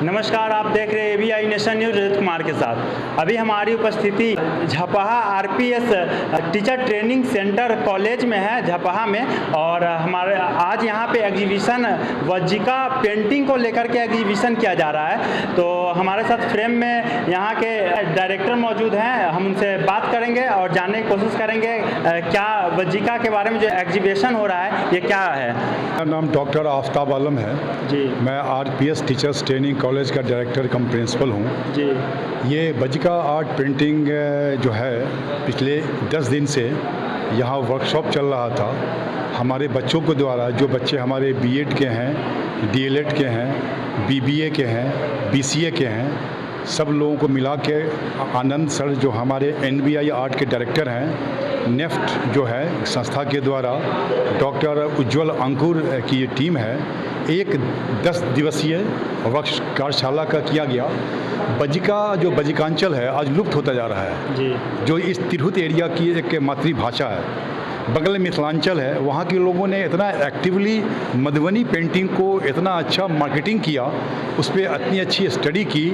नमस्कार, आप देख रहे हैं ABI nation news Rohit Kumar के साथ। अभी हमारी उपस्थिति Jhapaha RPS teacher training centre college में है, झपहा में। और हमारे आज यहाँ पे एग्जीबिशन वज्जिका पेंटिंग को लेकर के एग्जीबिशन किया जा रहा है। तो हमारे साथ फ्रेम में यहाँ के डायरेक्टर मौजूद हैं, हम उनसे बात करेंगे और जानने की कोशिश करेंगे क्या वज्जिका के बारे में जो एग्जीबिशन हो रहा है ये क्या है। मेरा नाम डॉक्टर आफ्ताब आलम है जी। मैं RPS टीचर्स ट्रेनिंग कॉलेज का डायरेक्टर कम प्रिंसिपल हूँ जी। ये वज्जिका आर्ट प्रिंटिंग जो है पिछले 10 दिन से यहाँ वर्कशॉप चल रहा था हमारे बच्चों के द्वारा। जो बच्चे हमारे B.Ed के हैं, DLED के हैं, BBA के हैं, BCA के हैं, सब लोगों को मिला के आनंद सर जो हमारे NBI आर्ट के डायरेक्टर हैं, नेफ्ट जो है संस्था के द्वारा डॉक्टर उज्ज्वल अंकुर की ये टीम है, एक 10 दिवसीय कार्यशाला का किया गया। वज्जिका जो वज्जिकांचल है आज लुप्त होता जा रहा है जी। जो इस तिरहुत एरिया की एक मातृभाषा है। बगल में मिथिलांचल है, वहाँ के लोगों ने इतना एक्टिवली मधुबनी पेंटिंग को इतना अच्छा मार्केटिंग किया, उस पर इतनी अच्छी स्टडी की,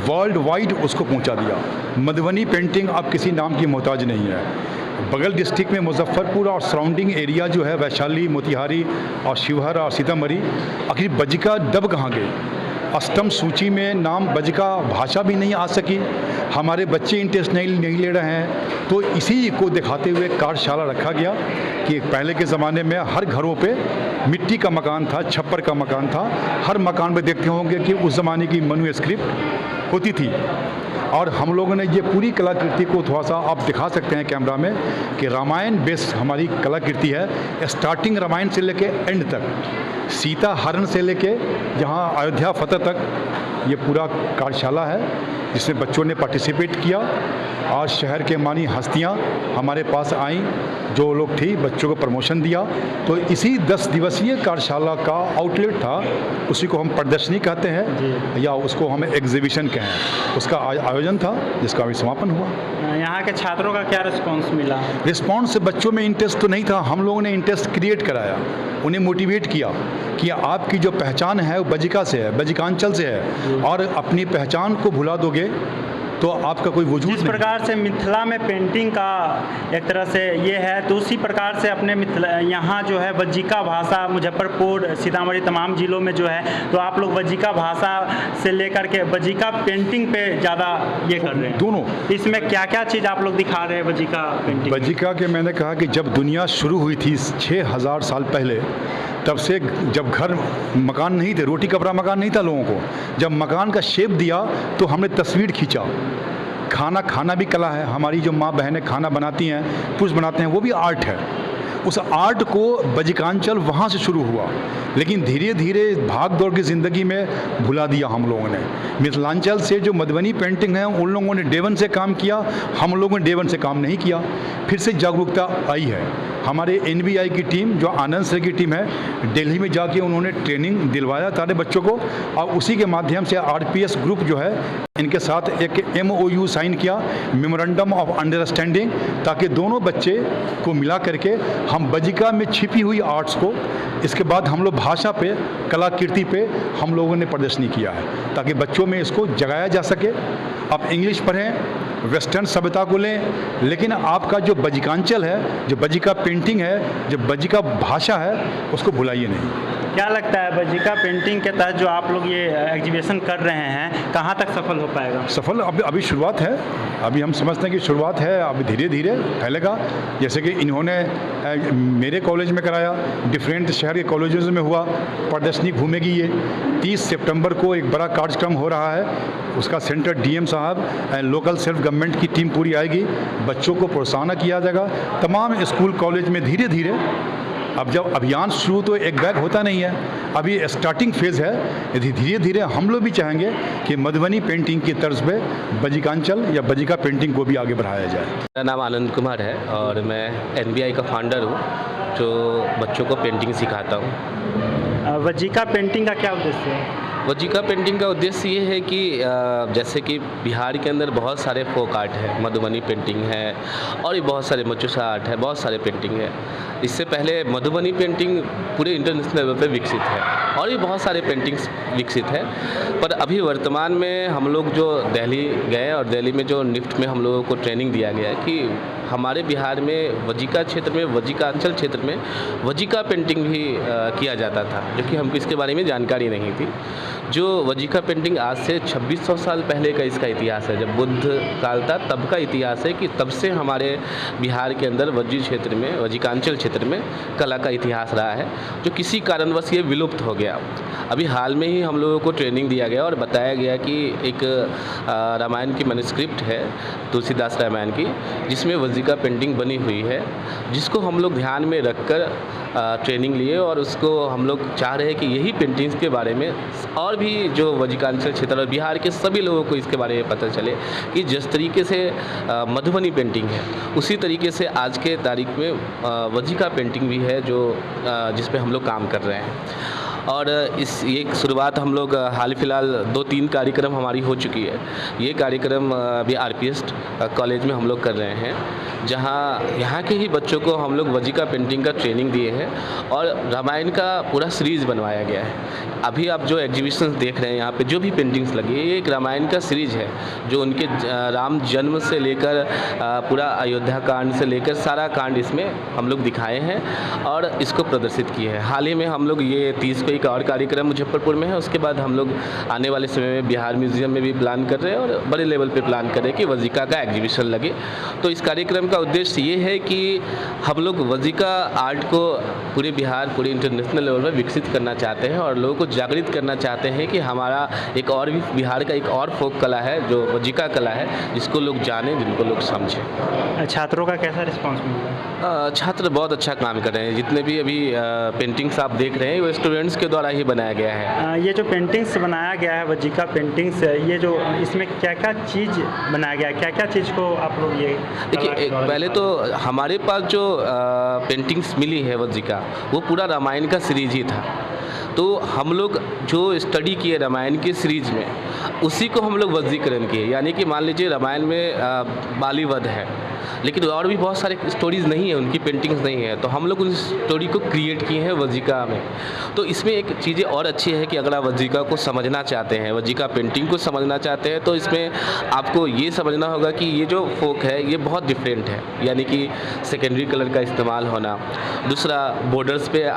वर्ल्ड वाइड उसको पहुँचा दिया। मधुबनी पेंटिंग अब किसी नाम की मोहताज नहीं है। बगल डिस्ट्रिक्ट में मुजफ्फरपुर और सराउंडिंग एरिया जो है वैशाली, मोतिहारी और शिवहर और सीतामढ़ी, आखिर वज्जिका दब कहाँ गई। अष्टम सूची में नाम वज्जिका भाषा भी नहीं आ सकी, हमारे बच्चे इंटरेस्ट नहीं ले रहे हैं। तो इसी को दिखाते हुए कार्यशाला रखा गया कि पहले के ज़माने में हर घरों पे मिट्टी का मकान था, छप्पर का मकान था, हर मकान पे देखते होंगे कि उस ज़माने की मैन्युस्क्रिप्ट होती थी। और हम लोगों ने ये पूरी कलाकृति को थोड़ा सा आप दिखा सकते हैं कैमरा में कि रामायण बेस्ड हमारी कलाकृति है। स्टार्टिंग रामायण से लेके एंड तक, सीता हरण से लेके जहाँ अयोध्या फतह तक ये पूरा कार्यशाला है जिसमें बच्चों ने पार्टिसिपेट किया। आज शहर के मानी हस्तियाँ हमारे पास आईं, जो लोग थी बच्चों को प्रमोशन दिया। तो इसी 10 दिवसीय कार्यशाला का आउटलेट था, उसी को हम प्रदर्शनी कहते हैं या उसको हम एग्जीबिशन कहें, उसका आयोजन था जिसका अभी समापन हुआ। यहाँ के छात्रों का क्या रिस्पॉन्स मिला? रिस्पॉन्स बच्चों में इंटरेस्ट तो नहीं था, हम लोगों ने इंटरेस्ट क्रिएट कराया, उन्हें मोटिवेट किया कि आपकी जो पहचान है वो वज्जिका से है, वज्जिकांचल से है, और अपनी पहचान को भुला दोगे तो आपका कोई वजूद नहीं। जिस प्रकार से मिथिला में पेंटिंग का एक तरह से ये है, तो उसी प्रकार से अपने मिथिला यहाँ जो है वज्जिका भाषा मुजफ्फरपुर, सीतामढ़ी तमाम जिलों में जो है, तो आप लोग वज्जिका भाषा से लेकर के वज्जिका पेंटिंग पे ज़्यादा ये कर रहे हैं। दोनों इसमें क्या क्या चीज़ आप लोग दिखा रहे हैं वज्जिका पेंटिंग? वज्जिका के मैंने कहा कि जब दुनिया शुरू हुई थी 6000 साल पहले, तब से जब घर मकान नहीं थे, रोटी कपड़ा मकान नहीं था लोगों को, जब मकान का शेप दिया तो हमने तस्वीर खींचा। खाना भी कला है, हमारी जो माँ बहनें खाना बनाती हैं, पुरुष बनाते हैं, वो भी आर्ट है। उस आर्ट को वज्जिकांचल वहाँ से शुरू हुआ, लेकिन धीरे धीरे भाग दौड़ की ज़िंदगी में भुला दिया हम लोगों ने। मिथिलांचल से जो मधुबनी पेंटिंग है उन लोगों ने डेवन से काम किया, हम लोगों ने डेवन से काम नहीं किया। फिर से जागरूकता आई है। हमारे NBI की टीम जो आनंद सर की टीम है, दिल्ली में जाके उन्होंने ट्रेनिंग दिलवाया सारे बच्चों को, और उसी के माध्यम से RPS ग्रुप जो है इनके साथ एक MOU साइन किया, मेमोरेंडम ऑफ अंडरस्टैंडिंग, ताकि दोनों बच्चे को मिला करके हम वज्जिका में छिपी हुई आर्ट्स को, इसके बाद हम लोग भाषा पे, कलाकृति पे हम लोगों ने प्रदर्शनी किया है ताकि बच्चों में इसको जगाया जा सके। आप इंग्लिश पढ़ें, वेस्टर्न सभ्यता को लें, लेकिन आपका जो वज्जिकांचल है, जो वज्जिका पेंटिंग है, जो वज्जिका भाषा है, उसको भुलाइए नहीं। क्या लगता है वज्जिका पेंटिंग के तहत जो आप लोग ये एग्जीबिशन कर रहे हैं, कहाँ तक सफल हो पाएगा? सफल अभी शुरुआत है, अभी हम समझते हैं कि शुरुआत है, अभी धीरे धीरे फैलेगा। जैसे कि इन्होंने मेरे कॉलेज में कराया, डिफरेंट शहर के कॉलेजेस में हुआ, प्रदर्शनी घूमेगी। ये 30 सितंबर को एक बड़ा कार्यक्रम हो रहा है, उसका सेंटर DM साहब, लोकल सेल्फ गवर्नमेंट की टीम पूरी आएगी, बच्चों को प्रोत्साहन किया जाएगा तमाम स्कूल कॉलेज में धीरे धीरे। अब जब अभियान शुरू तो एक बैग होता नहीं है, अभी स्टार्टिंग फेज़ है। यदि धीरे धीरे हम लोग भी चाहेंगे कि मधुबनी पेंटिंग की तर्ज पे वज्जिकांचल या वज्जिका पेंटिंग को भी आगे बढ़ाया जाए। मेरा नाम आनंद कुमार है और मैं NBI का फाउंडर हूँ जो बच्चों को पेंटिंग सिखाता हूँ। वज्जिका पेंटिंग का क्या उद्देश्य है? वज्जिका पेंटिंग का उद्देश्य ये है कि जैसे कि बिहार के अंदर बहुत सारे फोक आर्ट है, मधुबनी पेंटिंग है और भी बहुत सारे मचूसा आर्ट है, बहुत सारे पेंटिंग है। इससे पहले मधुबनी पेंटिंग पूरे इंटरनेशनल लेवल पे विकसित है और भी बहुत सारे पेंटिंग्स विकसित है। पर अभी वर्तमान में हम लोग जो दिल्ली गए और दिल्ली में जो निफ्ट में हम लोगों को ट्रेनिंग दिया गया कि हमारे बिहार में वज्जिका क्षेत्र में, वज्जिकांचल क्षेत्र में वज्जिका पेंटिंग भी किया जाता था, जो कि हमको इसके बारे में जानकारी नहीं थी। जो वज्जिका पेंटिंग आज से 2600 साल पहले का इसका इतिहास है, जब बुद्ध काल था तब का इतिहास है कि तब से हमारे बिहार के अंदर वज्जी क्षेत्र में, वज्जिकांचल क्षेत्र में कला का इतिहास रहा है, जो किसी कारणवश ये विलुप्त हो गया। अभी हाल में ही हम लोगों को ट्रेनिंग दिया गया और बताया गया कि एक रामायण की मैन्युस्क्रिप्ट है, तुलसीदास रामायण की, जिसमें वज्जिका पेंटिंग बनी हुई है, जिसको हम लोग ध्यान में रखकर ट्रेनिंग लिए और उसको हम लोग चाह रहे हैं कि यही पेंटिंग्स के बारे में और भी जो वज्जिकांचल क्षेत्र और बिहार के सभी लोगों को इसके बारे में पता चले कि जिस तरीके से मधुबनी पेंटिंग है, उसी तरीके से आज के तारीख में वज्जिका पेंटिंग भी है जो जिस पे हम लोग काम कर रहे हैं। और ये शुरुआत हम लोग हाल फिलहाल 2-3 कार्यक्रम हमारी हो चुकी है। ये कार्यक्रम अभी आरपीएस कॉलेज में हम लोग कर रहे हैं, जहाँ यहाँ के ही बच्चों को हम लोग वज्जिका पेंटिंग का ट्रेनिंग दिए हैं और रामायण का पूरा सीरीज़ बनवाया गया है। अभी आप जो एग्जीबिशन देख रहे हैं यहाँ पे जो भी पेंटिंग्स लगी है, ये एक रामायण का सीरीज़ है, जो उनके राम जन्म से लेकर पूरा अयोध्या कांड से लेकर सारा कांड इसमें हम लोग दिखाए हैं और इसको प्रदर्शित किए हैं। हाल ही में हम लोग ये 30 को एक और कार्यक्रम मुजफ्फरपुर में है, उसके बाद हम लोग आने वाले समय में बिहार म्यूजियम में भी प्लान कर रहे हैं और बड़े लेवल पे प्लान कर रहे हैं कि वज्जिका का एग्जीबिशन लगे। तो इस कार्यक्रम का उद्देश्य ये है कि हम लोग वज्जिका आर्ट को पूरे बिहार, पूरे इंटरनेशनल लेवल पर विकसित करना चाहते हैं और लोगों को जागृत करना चाहते हैं कि हमारा एक और भी बिहार का एक और फोक कला है जो वज्जिका कला है, जिसको लोग जाने, जिनको लोग समझें। छात्रों का कैसा रिस्पॉन्स मिल रहा है? छात्र बहुत अच्छा काम कर रहे हैं। जितने भी अभी पेंटिंग्स आप देख रहे हैं वो स्टूडेंट्स के द्वारा ही बनाया गया है। ये जो पेंटिंग्स बनाया गया है वज्जिका पेंटिंग्स, ये जो इसमें क्या क्या चीज़ बनाया गया है, क्या क्या चीज़ को आप लोग ये देखिए, पहले तो हमारे पास जो पेंटिंग्स मिली है वज्जिका, वो पूरा रामायण का सीरीज ही था। तो हम लोग जो स्टडी किए रामायण के सीरीज में, उसी को हम लोग वज्जीकरण किए। यानी कि मान लीजिए रामायण में बाली वध है, लेकिन और भी बहुत सारे स्टोरीज़ नहीं है, उनकी पेंटिंग्स नहीं है, तो हम लोग उस स्टोरी को क्रिएट किए हैं वज्जिका में। तो इसमें एक चीज़ें और अच्छी है कि अगर आप वज्जिका को समझना चाहते हैं, वज्जिका पेंटिंग को समझना चाहते हैं, तो इसमें आपको ये समझना होगा कि ये जो फोक है ये बहुत डिफरेंट है। यानी कि सेकेंडरी कलर का इस्तेमाल होना, दूसरा बॉर्डर्स पे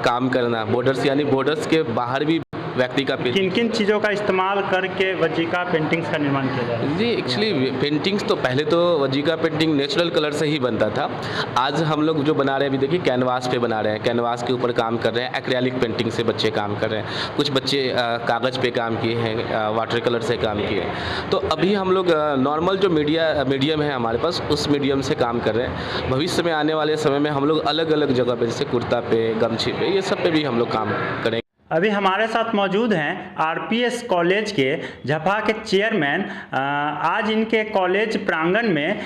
काम करना, बॉर्डर्स यानी बॉर्डर्स के बाहर भी व्यक्ति का किन किन चीज़ों का इस्तेमाल करके वज्जिका पेंटिंग्स का निर्माण किया जाए? जी, एक्चुअली पेंटिंग्स तो पहले तो वज्जिका पेंटिंग नेचुरल कलर से ही बनता था। आज हम लोग जो बना रहे हैं, अभी देखिए कैनवास पे बना रहे हैं, कैनवास के ऊपर काम कर रहे हैं, एक्रेलिक पेंटिंग से बच्चे काम कर रहे हैं, कुछ बच्चे कागज़ पे काम किए हैं, वाटर कलर से काम किए हैं। तो अभी हम लोग नॉर्मल जो मीडियम है हमारे पास, उस मीडियम से काम कर रहे हैं। भविष्य में आने वाले समय में हम लोग अलग अलग जगह पे, जैसे कुर्ता पे, गमछी पे, ये सब पे भी हम लोग काम करेंगे। अभी हमारे साथ मौजूद हैं आरपीएस कॉलेज के झपहा के चेयरमैन। आज इनके कॉलेज प्रांगण में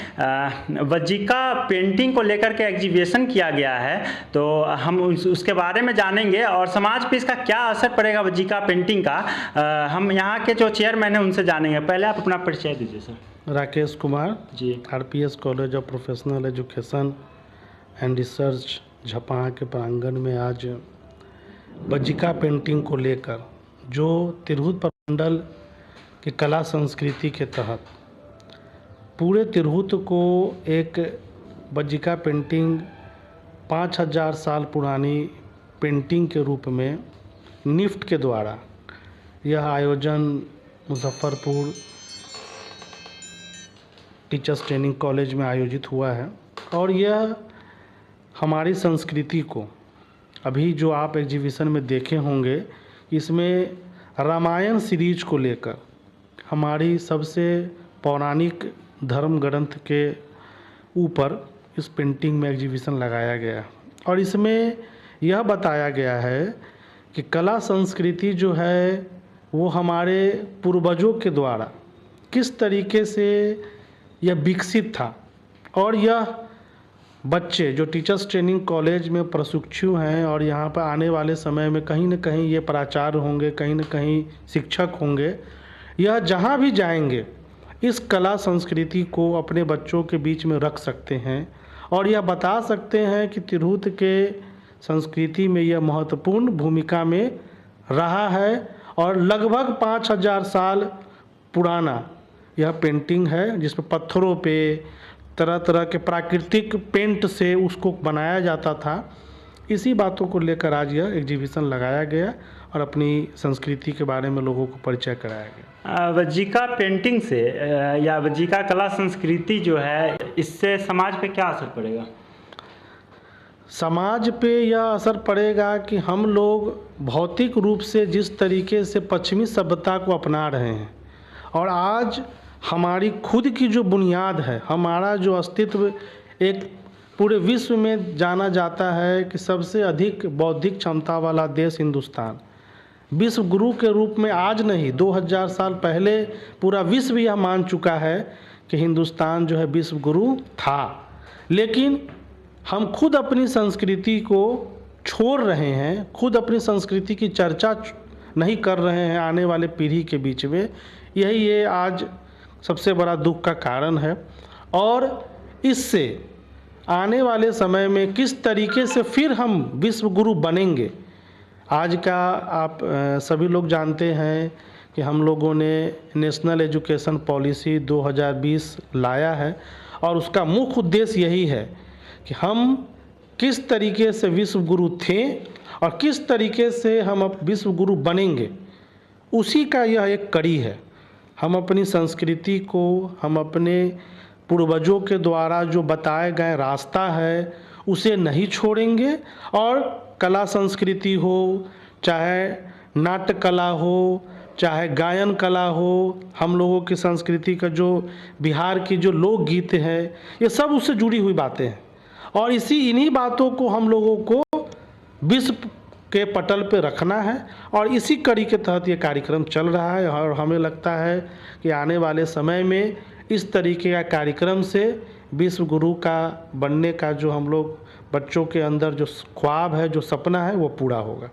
वज्जिका पेंटिंग को लेकर के एग्जीबिशन किया गया है, तो हम उसके बारे में जानेंगे और समाज पे इसका क्या असर पड़ेगा वज्जिका पेंटिंग का, हम यहाँ के जो चेयरमैन हैं उनसे जानेंगे। पहले आप अपना परिचय दीजिए sir. Rakesh Kumar ji, RPS college of professional education and research Jhapaha के प्रांगण में आज वज्जिका पेंटिंग को लेकर, जो तिरहुत प्रमंडल के कला संस्कृति के तहत पूरे तिरहुत को एक वज्जिका पेंटिंग 5000 साल पुरानी पेंटिंग के रूप में निफ्ट के द्वारा यह आयोजन मुजफ्फरपुर टीचर्स ट्रेनिंग कॉलेज में आयोजित हुआ है। और यह हमारी संस्कृति को, अभी जो आप एग्जीबिशन में देखे होंगे, इसमें रामायण सीरीज को लेकर हमारी सबसे पौराणिक धर्म ग्रंथ के ऊपर इस पेंटिंग में एग्जीबिशन लगाया गया और इसमें यह बताया गया है कि कला संस्कृति जो है वो हमारे पूर्वजों के द्वारा किस तरीके से यह विकसित था और यह बच्चे जो टीचर्स ट्रेनिंग कॉलेज में प्रशिक्षु हैं और यहाँ पर आने वाले समय में कहीं न कहीं ये प्राचार्य होंगे, कहीं न कहीं शिक्षक होंगे, यह जहाँ भी जाएंगे इस कला संस्कृति को अपने बच्चों के बीच में रख सकते हैं और यह बता सकते हैं कि तिरहुत के संस्कृति में यह महत्वपूर्ण भूमिका में रहा है और लगभग 5000 साल पुराना यह पेंटिंग है, जिसमें पत्थरों पे तरह तरह के प्राकृतिक पेंट से उसको बनाया जाता था। इसी बातों को लेकर आज यह एग्जीबिशन लगाया गया और अपनी संस्कृति के बारे में लोगों को परिचय कराया गया। वज्जिका पेंटिंग से या वज्जिका कला संस्कृति जो है, इससे समाज पे क्या असर पड़ेगा? समाज पे यह असर पड़ेगा कि हम लोग भौतिक रूप से जिस तरीके से पश्चिमी सभ्यता को अपना रहे हैं और आज हमारी खुद की जो बुनियाद है, हमारा जो अस्तित्व एक पूरे विश्व में जाना जाता है कि सबसे अधिक बौद्धिक क्षमता वाला देश हिंदुस्तान, विश्व गुरु के रूप में आज नहीं 2000 साल पहले पूरा विश्व यह मान चुका है कि हिंदुस्तान जो है विश्व गुरु था। लेकिन हम खुद अपनी संस्कृति को छोड़ रहे हैं, खुद अपनी संस्कृति की चर्चा नहीं कर रहे हैं आने वाले पीढ़ी के बीच में। यही ये आज सबसे बड़ा दुख का कारण है और इससे आने वाले समय में किस तरीके से फिर हम विश्व गुरु बनेंगे। आज का आप सभी लोग जानते हैं कि हम लोगों ने नेशनल एजुकेशन पॉलिसी 2020 लाया है और उसका मुख्य उद्देश्य यही है कि हम किस तरीके से विश्व गुरु थे और किस तरीके से हम अब विश्व गुरु बनेंगे, उसी का यह एक कड़ी है। हम अपनी संस्कृति को, हम अपने पूर्वजों के द्वारा जो बताए गए रास्ता है उसे नहीं छोड़ेंगे और कला संस्कृति हो, चाहे नाट्य कला हो, चाहे गायन कला हो, हम लोगों की संस्कृति का जो बिहार की जो लोकगीत है, ये सब उससे जुड़ी हुई बातें हैं और इन्हीं बातों को हम लोगों को विश्व के पटल पे रखना है और इसी कड़ी के तहत ये कार्यक्रम चल रहा है और हमें लगता है कि आने वाले समय में इस तरीके का कार्यक्रम से विश्व गुरु का बनने का जो हम लोग बच्चों के अंदर जो ख्वाब है, जो सपना है, वो पूरा होगा।